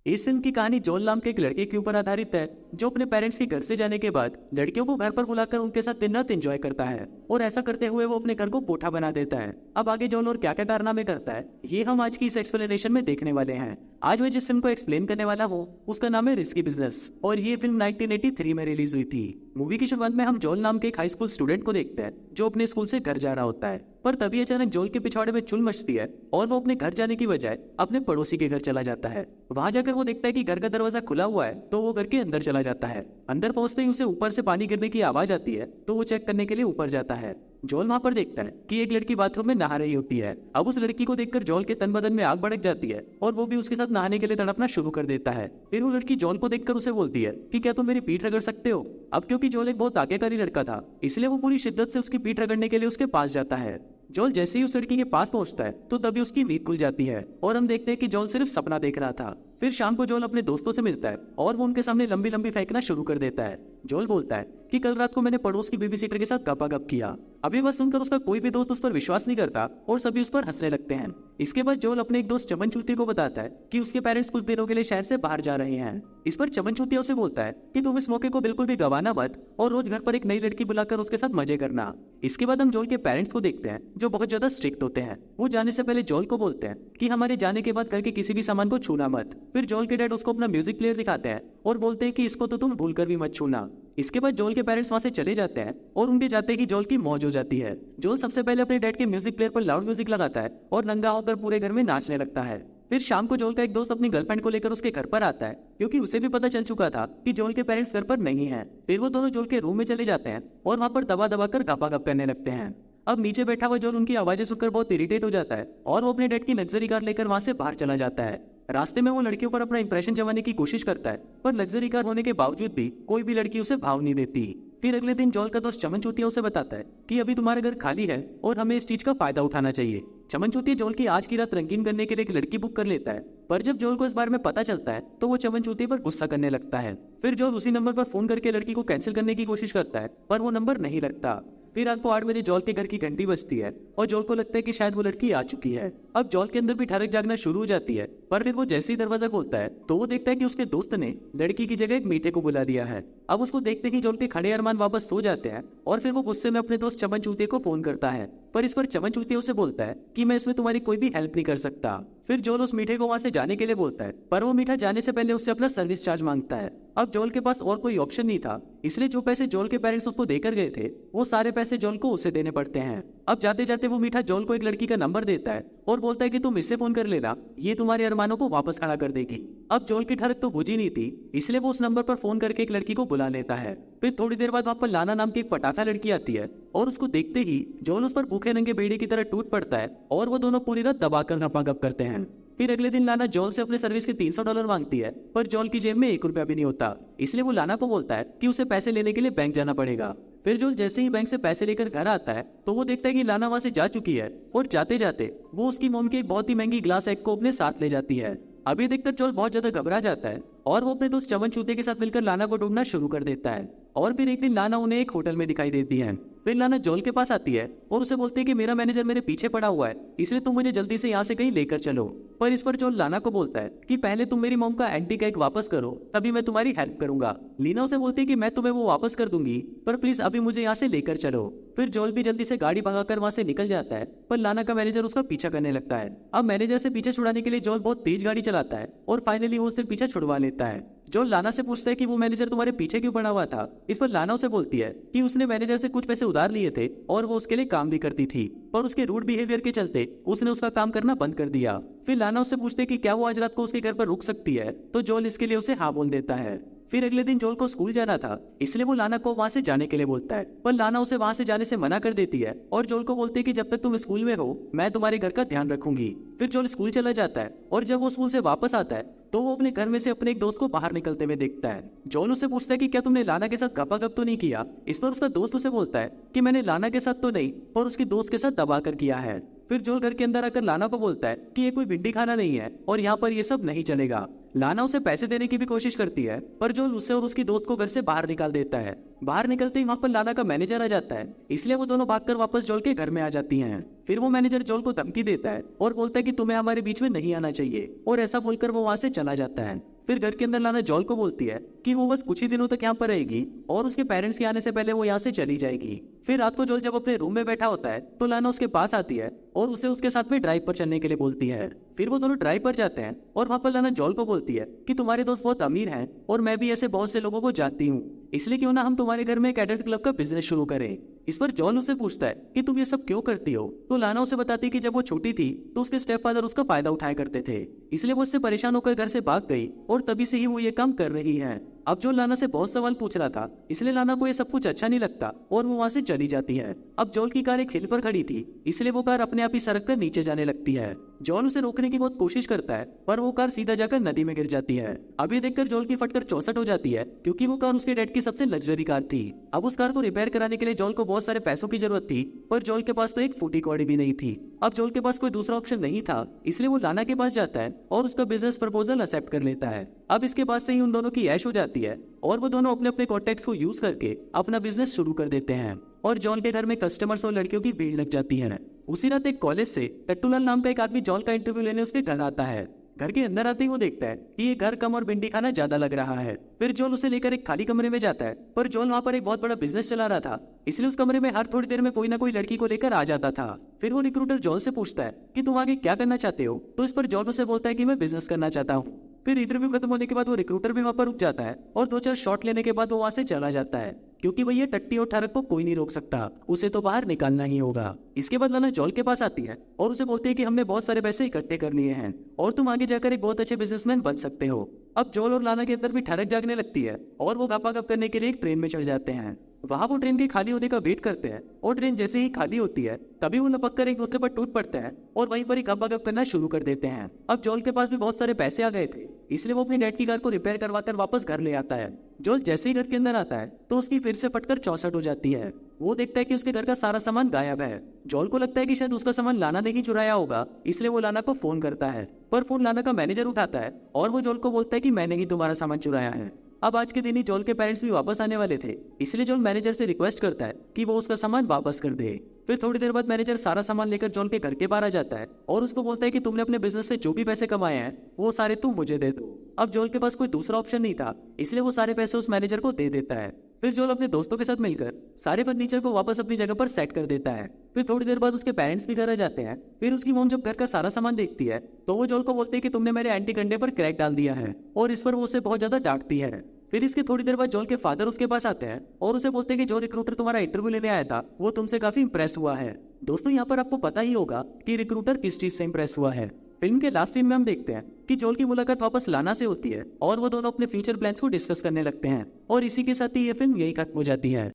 इस फिल्म की कहानी जॉन नाम के एक लड़के के ऊपर आधारित है जो अपने पेरेंट्स के घर से जाने के बाद लड़कियों को घर पर बुलाकर उनके साथ दिन रात एंजॉय करता है और ऐसा करते हुए वो अपने घर को कोठा बना देता है। अब आगे जॉन और क्या क्या कारनामे करता है ये हम आज की इस एक्सप्लेनेशन में देखने वाले हैं। आज मैं जिस फिल्म को एक्सप्लेन करने वाला हूँ उसका नाम है रिस्की बिजनेस और ये फिल्म 1983 में रिलीज हुई थी। मूवी की शुरुआत में हम जॉन नाम के एक हाई स्कूल स्टूडेंट को देखते हैं जो अपने स्कूल से घर जा रहा होता है, पर तभी अचानक जॉन के पिछवाड़े में चुल मचती है और वो अपने घर जाने की बजाय अपने पड़ोसी के घर चला जाता है। वहां जाकर वो देखता है कि घर का दरवाजा खुला हुआ है तो वो घर के अंदर चला जाता है। अंदर पहुंचते ही उसे ऊपर से पानी गिरने की आवाज आती है तो वो चेक करने के लिए ऊपर जाता है। जॉल वहां पर देखता है कि एक लड़की बाथरूम में नहा रही होती है। अब उस लड़की को देखकर जॉल के तन बदन में आग भड़क जाती है और वो भी उसके साथ नहाने के लिए तड़पना शुरू कर देता है। फिर वो लड़की जॉल को देखकर उसे बोलती है कि क्या तुम मेरी पीठ रगड़ सकते हो। अब क्योंकि जॉल एक बहुत आज्ञाकारी लड़का था इसलिए वो पूरी शिद्दत से उसकी पीठ रगड़ने के लिए उसके पास जाता है। जॉल जैसे ही उस लड़की के पास पहुंचता है तो तभी उसकी नींद खुल जाती है और हम देखते हैं कि जॉल सिर्फ सपना देख रहा था। फिर शाम को जॉल अपने दोस्तों से मिलता है और वो उनके सामने लंबी लंबी फेंकना शुरू कर देता है। जॉल बोलता है कि कल रात को मैंने पड़ोस की बेबीसिटर के साथ गपागप किया। अभी बस सुनकर उसका कोई भी दोस्त उस पर विश्वास नहीं करता और सभी उस पर हंसने लगते हैं। इसके बाद जॉल अपने एक दोस्त चमन चूतिया को बताता है कि उसके पेरेंट्स कुछ दिनों के लिए शहर से बाहर जा रहे हैं। इस पर चमन चूतिया उसे बोलता है कि तुम इस मौके को बिल्कुल भी गवाना मत और रोज घर पर एक नई लड़की बुलाकर उसके साथ मजे करना। इसके बाद हम जॉल के पेरेंट्स को देखते हैं जो बहुत ज्यादा स्ट्रिक्ट होते हैं। वो जाने से पहले जॉल को बोलते हैं कि हमारे जाने के बाद घर के किसी भी सामान को छूना मत। फिर जॉल के डैड उसको अपना म्यूजिक प्लेयर दिखाते हैं और बोलते हैं कि इसको तो तुम भूलकर भी मत छूना। इसके बाद जॉल के पेरेंट्स वहां से चले जाते हैं और उनके जाते ही जॉल की मौज हो जाती है। जॉल सबसे पहले अपने डैड के म्यूजिक प्लेयर पर लाउड म्यूजिक लगाता है और नंगा होकर पूरे घर में नाचने लगता है। फिर शाम को जॉल का एक दोस्त अपनी गर्लफ्रेंड को लेकर उसके घर पर आता है क्योंकि उसे भी पता चल चुका था कि जॉल के पेरेंट्स घर पर नहीं है। फिर वो दोनों जॉल के रूम में चले जाते हैं और वहां पर दबा दबा कर गपागप करने लगते हैं। अब नीचे बैठा हुआ जॉल उनकी आवाजें सुनकर बहुत इरिटेट हो जाता है और वो अपने डैड की लग्जरी कार लेकर वहां से बाहर चला जाता है। रास्ते में वो लड़कियों पर अपना इंप्रेशन जमाने की कोशिश करता है पर लग्जरी कार होने के बावजूद भी कोई भी लड़की उसे भाव नहीं देती। फिर अगले दिन जॉल का दोस्त चमन चूतिया उसे बताता है कि अभी तुम्हारा घर खाली है और हमें इस चीज का फायदा उठाना चाहिए। चमन चूतिया जॉल की आज की रात रंगीन करने के लिए एक लड़की बुक कर लेता है, पर जब जॉल को इस बारे में पता चलता है तो वो चमन चूतिया पर गुस्सा करने लगता है। फिर जॉल उसी नंबर पर फोन करके लड़की को कैंसिल करने की कोशिश करता है पर वो नंबर नहीं लगता। फिर रात को 8 बजे जॉल के घर की घंटी बजती है और जॉल को लगता है कि शायद वो लड़की आ चुकी है। अब जॉल के अंदर भी ठरक जागना शुरू हो जाती है, पर फिर वो जैसे ही दरवाजा खोलता है तो वो देखता है कि उसके दोस्त ने लड़की की जगह एक मीठे को बुला दिया है। अब उसको देखते ही जॉल के खड़े अरमान वापस सो जाते हैं और फिर वो गुस्से में अपने दोस्त चमन चूतिया को फोन करता है, पर इस पर चमन चूतिया उसे बोलता है कि मैं इसमें तुम्हारी कोई भी हेल्प नहीं कर सकता। फिर जॉल उस मीठे को वहां से जाने के लिए बोलता है, पर वो मीठा जाने से पहले उससे अपना सर्विस चार्ज मांगता है। अब जॉल के पास और कोई ऑप्शन नहीं था, इसलिए जो पैसे जॉल के पेरेंट्स उसको देकर गए थे वो सारे पैसे जॉल को उसे देने पड़ते हैं। अब जाते जाते वो मीठा जॉल को एक लड़की का नंबर देता है और बोलता है कि तुम इससे फोन कर लेना, ये तुम्हारे अरमानों को वापस खड़ा कर देगी। अब जॉल की ठरक तो बुझी नहीं थी, इसलिए वो उस नंबर पर फोन करके एक लड़की को बुला लेता है। फिर थोड़ी देर बाद वहां पर लाना नाम की एक पटाखा लड़की आती है और उसको देखते ही जॉल उस पर भूखे नंगे भेड़िए की तरह टूट पड़ता है और वो दोनों पूरी रात दबाकर गपागप करते हैं। फिर अगले दिन लाना जॉल से अपने सर्विस के $300 मांगती है, पर जॉल की जेब में 1 रुपया भी नहीं होता, इसलिए वो लाना को बोलता है कि उसे पैसे लेने के लिए बैंक जाना पड़ेगा। फिर जॉल जैसे ही बैंक से पैसे लेकर घर आता है तो वो देखता है कि लाना वहां से जा चुकी है और जाते जाते वो उसकी मोम की एक बहुत ही महंगी ग्लास एग को अपने साथ ले जाती है। अभी देखकर जॉल बहुत ज्यादा घबरा जाता है और वो अपने दोस्त चमन चूतिया के साथ मिलकर लाना को ढूंढना शुरू कर देता है। और फिर एक दिन लाना उन्हें एक होटल में दिखाई देती है। फिर लाना जॉल के पास आती है और उसे बोलती है कि मेरा मैनेजर मेरे पीछे पड़ा हुआ है, इसलिए तुम मुझे जल्दी से यहाँ से कहीं लेकर चलो। पर इस पर जॉल लाना को बोलता है कि पहले तुम मेरी मॉम का एंटी केक वापस करो, तभी मैं तुम्हारी हेल्प करूंगा। लीना उसे बोलती है कि मैं तुम्हें वो वापस कर दूंगी, पर प्लीज अभी मुझे यहाँ से लेकर चलो। फिर जॉल भी जल्दी से गाड़ी भगाकर वहां से निकल जाता है, पर लाना का मैनेजर उसका पीछा करने लगता है। अब मैनेजर से पीछे छुड़ाने के लिए जॉल बहुत तेज गाड़ी चलाता है और फाइनली वो उससे पीछा छुड़वा लेता है। जॉल लाना से पूछता है कि वो मैनेजर तुम्हारे पीछे क्यों पड़ा हुआ था। इस पर लाना उसे बोलती है कि उसने मैनेजर से कुछ पैसे उधार लिए थे और वो उसके लिए काम भी करती थी, पर उसके रूड बिहेवियर के चलते उसने उसका काम करना बंद कर दिया। फिर लाना उससे पूछते है कि क्या वो आज रात को उसके घर पर रुक सकती है, तो जॉल इसके लिए उसे हाँ बोल देता है। फिर अगले दिन जॉल को स्कूल जाना था, इसलिए वो लाना को वहां से जाने के लिए बोलता है, पर लाना उसे वहां से जाने से मना कर देती है और जॉल को बोलती है कि जब तक तुम स्कूल में हो मैं तुम्हारे घर का ध्यान रखूंगी। फिर जॉल स्कूल चला जाता है और जब वो स्कूल से वापस आता है तो वो अपने घर में से अपने एक दोस्त को बाहर निकलते हुए देखता है। जॉल उससे पूछता है कि क्या तुमने लाना के साथ गपागप तो नहीं किया। इस पर उसका दोस्त उसे बोलता है कि मैंने लाना के साथ तो नहीं, पर उसके दोस्त के साथ दबा कर किया है। फिर जोल घर के अंदर आकर लाना को बोलता है कि ये कोई भिंडी खाना नहीं है और यहाँ पर ये सब नहीं चलेगा। लाना उसे पैसे देने की भी कोशिश करती है, पर जोल उसे और उसकी दोस्त को घर से बाहर निकाल देता है। बाहर निकलते ही वहाँ पर लाना का मैनेजर आ जाता है, इसलिए वो दोनों भागकर वापस जोल के घर में आ जाती हैं। फिर वो मैनेजर जोल को धमकी देता है और बोलता है कि तुम्हें हमारे बीच में नहीं आना चाहिए, और ऐसा बोलकर वो वहाँ से चला जाता है। फिर घर के अंदर लाना जोल को बोलती है कि वो बस कुछ ही दिनों तक यहाँ पर रहेगी और उसके पेरेंट्स के आने से पहले वो यहाँ से चली जाएगी। फिर रात को जोल जब अपने रूम में बैठा होता है तो लाना उसके पास आती है और उसे उसके साथ में ड्राइव पर चलने के लिए बोलती है। फिर वो दोनों ड्राइव पर जाते हैं और वहाँ पर लाना जोल को बोलती है कि तुम्हारे दोस्त बहुत अमीर हैं और मैं भी ऐसे बहुत से लोगों को जानती हूँ, इसलिए क्यों ना हम तुम्हारे घर में एक एडल्ट क्लब का बिजनेस शुरू करें। इस पर जॉन उससे पूछता है कि तुम ये सब क्यों करती हो, तो लाना उसे बताती है कि जब वो छोटी थी तो उसके स्टेप फादर उसका फायदा उठाया करते थे, इसलिए वो उससे परेशान होकर घर से भाग गई और तभी से ही वो ये काम कर रही है। अब जोल लाना से बहुत सवाल पूछ रहा था, इसलिए लाना को ये सब कुछ अच्छा नहीं लगता और वो वहाँ से चली जाती है। अब जोल की कार एक हिल पर खड़ी थी, इसलिए वो कार अपने आप ही सड़क कर नीचे जाने लगती है। जोल उसे रोकने की बहुत कोशिश करता है, पर वो कार सीधा जाकर नदी में गिर जाती है। अब ये देखकर जोल की फटकर 64 हो जाती है, क्योंकि वो कार उसके डैड की सबसे लग्जरी कार थी। अब उस कार को रिपेयर कराने के लिए जोल को बहुत सारे पैसों की जरूरत थी, पर जोल के पास तो एक फूटी कौड़ी भी नहीं थी। अब जोल के पास कोई दूसरा ऑप्शन नहीं था, इसलिए वो लाना के पास जाता है और उसका बिजनेस प्रपोजल एक्सेप्ट कर लेता है। अब इसके बाद से ही उन दोनों की ऐश हो जाती है और वो दोनों अपने अपने कॉन्टेक्ट्स को यूज करके अपना बिजनेस शुरू कर देते हैं और जॉन के घर में कस्टमर्स और लड़कियों की भीड़ लग जाती है। उसी रात एक कॉलेज से टट्टूलाल नाम का एक आदमी जॉन का इंटरव्यू लेने उसके घर आता है। घर के अंदर आते ही वो देखता है कि ये घर कम और भिंडी खाना ज्यादा लग रहा है। फिर जॉन उसे लेकर एक खाली कमरे में जाता है, पर जॉन वहाँ पर एक बहुत बड़ा बिजनेस चला रहा था, इसलिए उस कमरे में हर थोड़ी देर में कोई ना कोई लड़की को लेकर आ जाता था। फिर वो रिक्रूटर जॉन से पूछता है कि तुम आगे क्या करना चाहते हो, तो इस पर जॉन उसे बोलता है कि मैं बिजनेस करना चाहता हूँ। फिर इंटरव्यू खत्म होने के बाद वो रिक्रूटर भी वहाँ पर रुक जाता है और 2-4 शॉट लेने के बाद वो वहाँ से चला जाता है, क्योंकि भैया टट्टी और ठरक को कोई नहीं रोक सकता, उसे तो बाहर निकालना ही होगा। इसके बाद लाना जॉल के पास आती है और उसे बोलती है कि हमने बहुत सारे पैसे इकट्ठे कर लिए हैं और तुम आगे जाकर एक बहुत अच्छे बिजनेसमैन बन सकते हो। अब जॉल और लाना के अंदर भी ठरक जागने लगती है और वो गपागप करने के लिए एक ट्रेन में चढ़ जाते हैं। वहाँ वो ट्रेन के खाली होने का वेट करते हैं और ट्रेन जैसे ही खाली होती है तभी वो लपक कर एक दूसरे पर टूट पड़ते हैं और वहीं पर ही गपागप करना शुरू कर देते हैं। अब जॉल के पास भी बहुत सारे पैसे आ गए थे, इसलिए वो अपनी डैड की कार को रिपेयर करवाकर वापस घर ले आता है। जॉल जैसे ही घर के अंदर आता है तो उसकी फिर से फटकर 64 हो जाती है। वो देखता है कि उसके घर का सारा सामान गायब है। जॉल को लगता है कि शायद उसका सामान लाना ने ही चुराया होगा, इसलिए वो लाना को फोन करता है, पर फोन लाना का मैनेजर उठाता है और वो जॉल को बोलता है कि मैंने ही तुम्हारा सामान चुराया है। अब आज के दिन ही जॉल के पेरेंट्स भी वापस आने वाले थे, इसलिए जॉल मैनेजर से रिक्वेस्ट करता है कि वो उसका सामान वापस कर दे। फिर थोड़ी देर बाद मैनेजर सारा सामान लेकर जॉल के घर के बाहर आ जाता है और उसको बोलता है कि तुमने अपने बिजनेस से जो भी पैसे कमाए हैं वो सारे तुम मुझे दे दो। अब जॉल के पास कोई दूसरा ऑप्शन नहीं था, इसलिए वो सारे पैसे उस मैनेजर को दे देता है। फिर जॉल अपने दोस्तों के साथ मिलकर सारे फर्नीचर को वापस अपनी जगह पर सेट कर देता है। फिर थोड़ी देर बाद उसके पेरेंट्स भी घर आ जाते हैं। फिर उसकी मॉम जब घर का सारा सामान देखती है तो वो जॉल को बोलते हैं कि तुमने मेरे एंटी कंडे पर क्रैक डाल दिया है, और इस पर वो उसे बहुत ज्यादा डांटती है। फिर इसके थोड़ी देर बाद जॉल के फादर उसके पास आते हैं और उसे बोलते हैं कि जो रिक्रूटर तुम्हारा इंटरव्यू लेने आया था वो तुमसे काफी इंप्रेस हुआ है। दोस्तों यहाँ पर आपको पता ही होगा कि रिक्रूटर किस चीज से इंप्रेस हुआ है। फिल्म के लास्ट सीन में हम देखते हैं कि जॉल की मुलाकात वापस लाना से होती है और वो दोनों अपने फ्यूचर प्लान्स को डिस्कस करने लगते हैं, और इसी के साथ ही ये फिल्म यही खत्म हो जाती है।